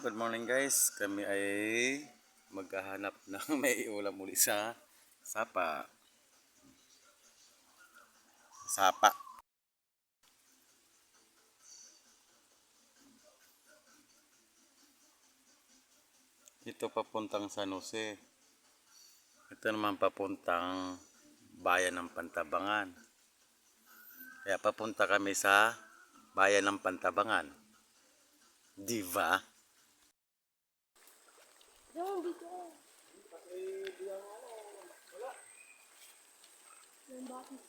Good morning guys. Kami ay maghahanap ng may ulam muli sa sapa. Sapa. Ito papuntang San Jose. Ito naman papuntang bayan ng Pantabangan. Kaya papunta kami sa bayan ng Pantabangan. Diba? Yung dito. Yung bakit?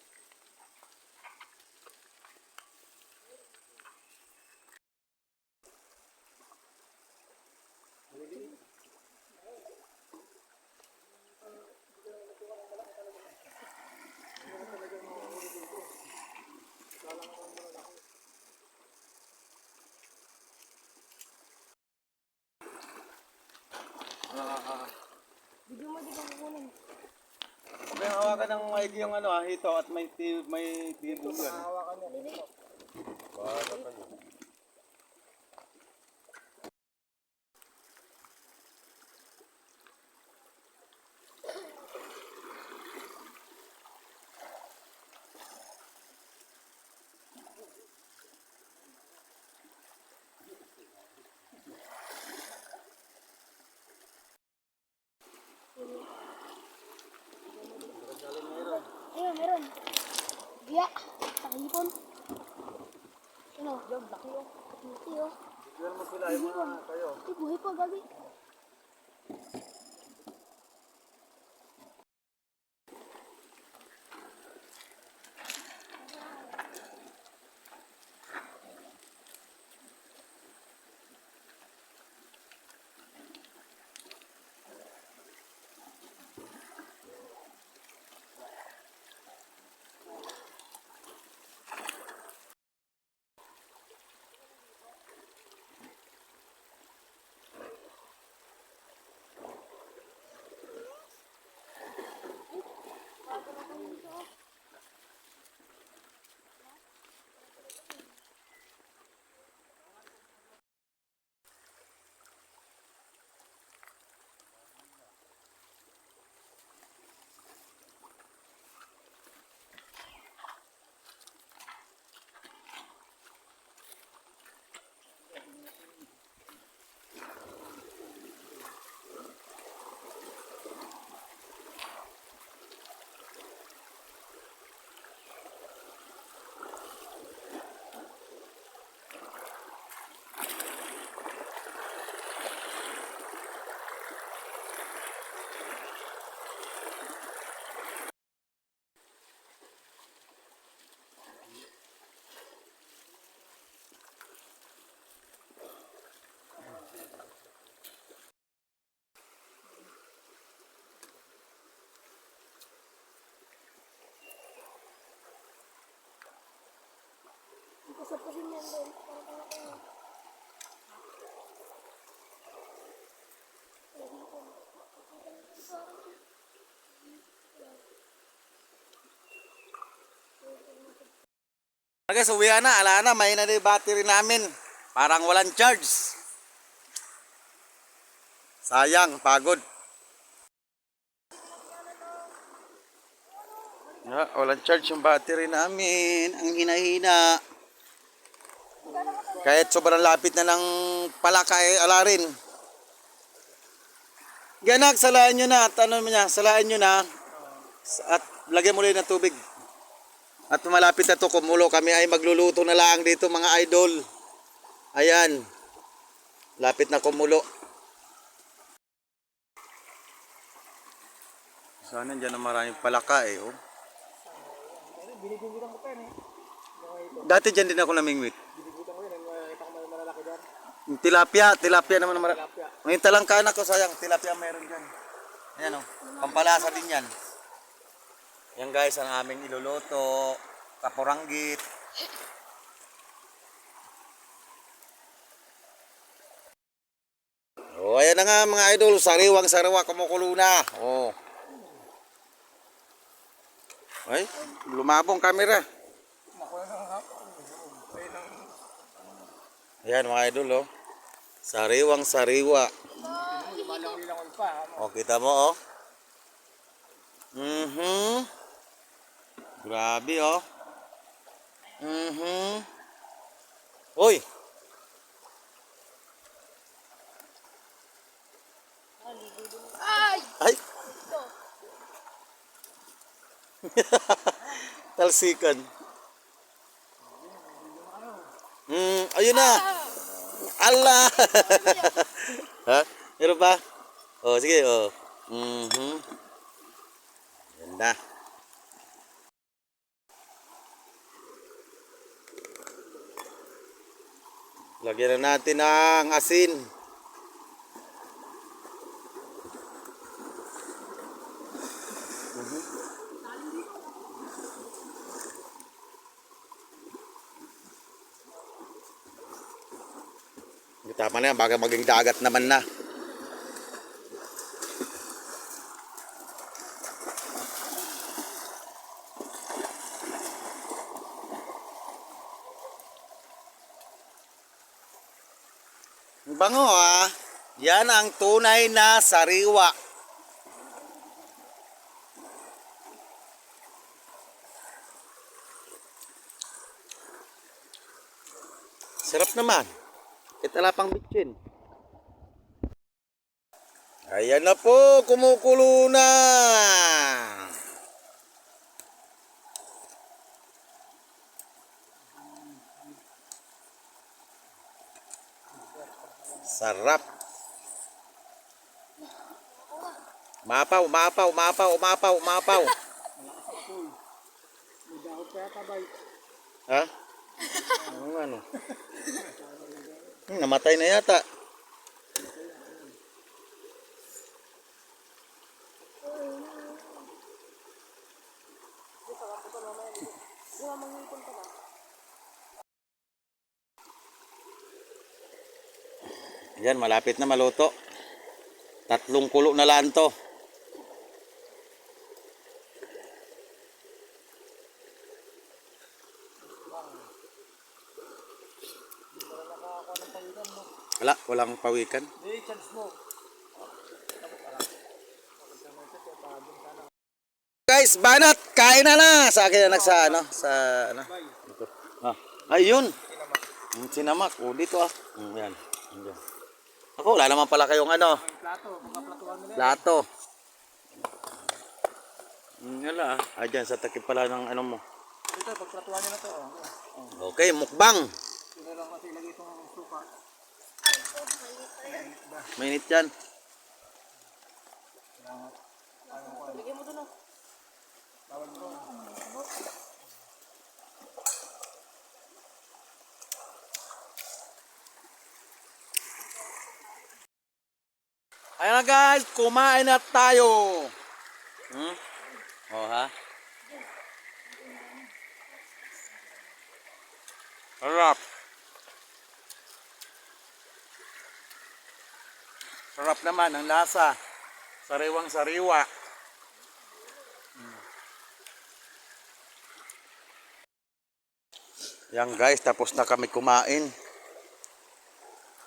Video mo di ba kukunin? May hawakan ng maigi yung hito at may dito yan. Hawakan mo. Dili. Baka kayo. Ayun, meron. Biya. Takipon. Ano? Jog, laki oh. Laki oh. Diyan mo sila yung mga kayo. Ito, buhay pa, gagi. Pasapasin yan doon. Parang kayo. Guys, uwian na. Ala na, may na yung battery namin. Parang walang charge. Sayang, pagod. Walang charge yung battery namin. Ang hina-hina. Kahit sobrang lapit na ng palaka ala rin. Ganak, salaan nyo na. Tanong mo niya, salaan nyo na. At lagyan mo ulit ng tubig. At malapit na to kumulo. Kami ay magluluto na lang dito mga idol. Ayan. Lapit na kumulo. Sana dyan na maraming palaka oh. Binibigitan ko pa yan eh. Dati dyan din ako namingwit. Binibigitan ko yun. Nakita ko may malalaki dyan. Yung tilapia naman marami. Tilapia. May talangka ko sayang, tilapia meron dyan. Ayan oh. Pampalasa din yan. Yan guys, ang aming iluluto. Kapuranggit. Oh, ayan na nga mga idol, sariwang-sariwa kumukulo na. Oh. Ay, lumabong camera. Ayan mga idol oh. Sariwang sariwa. Lumalang-lilang pa. O, kita mo, oh. Grabe, oh. Uy! Ay! Ay! Talsikan. Ayun na. Allah! Ha? Meron pa? Oh, sige, oh. Ganda. Lagyan na natin ng asin. Tama na yan, baka maging dagat naman na. Ang bango, ah. Yan ang tunay na sariwa. Sarap naman. Kahit wala pang bitchin. Ayan na po, kumukulo na. Sarap. Mapaw, mapaw, mapaw, mapaw, mapaw. May dahon pa yata bay. Ha? Ano? Namatay na yata. Yan, malapit na maluto. 3 kulo na lang to. Wala, walang pawikan. Hey, chance mo. Guys, banat, kain na na. Sa akin na sa ano, sa ano. Dito. Ah, ayun. Sinamak. Oh, dito ah. Yan. Yan. Ako, wala naman pala kayong ano. Plato, mga platuan mo na. Plato. Wala ah. Ayan, sa takip pala ng ano mo. Dito, pagplatuan nyo na to. Okay, mukbang. Sino lang kasi ilagay itong suka. Mainit yan. Lagyan mo doon oh. Tawag mo. Ayan na guys, kumain na tayo. Oh ha? Sarap. Sarap naman ang lasa. Sariwang sariwa. Yan guys, tapos na kami kumain.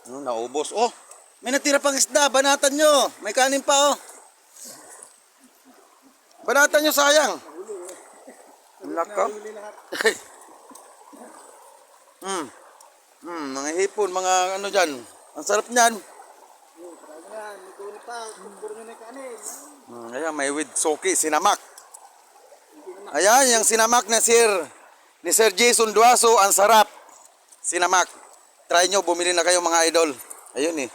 Naubos. Oh, may natira pang isda. Banatan nyo. May kanin pa oh. Banatan nyo, sayang. Nakaw. Mga hipon, mga ano dyan. Ang sarap niyan. Ayan, may tuni pa. Puro nyo na yung kanin. Ayan, may with soki, sinamak. Ayan, yung sinamak na ni Sir Jason Duaso, ang sarap. Sinamak. Try nyo, bumili na kayo mga idol. Ayun eh.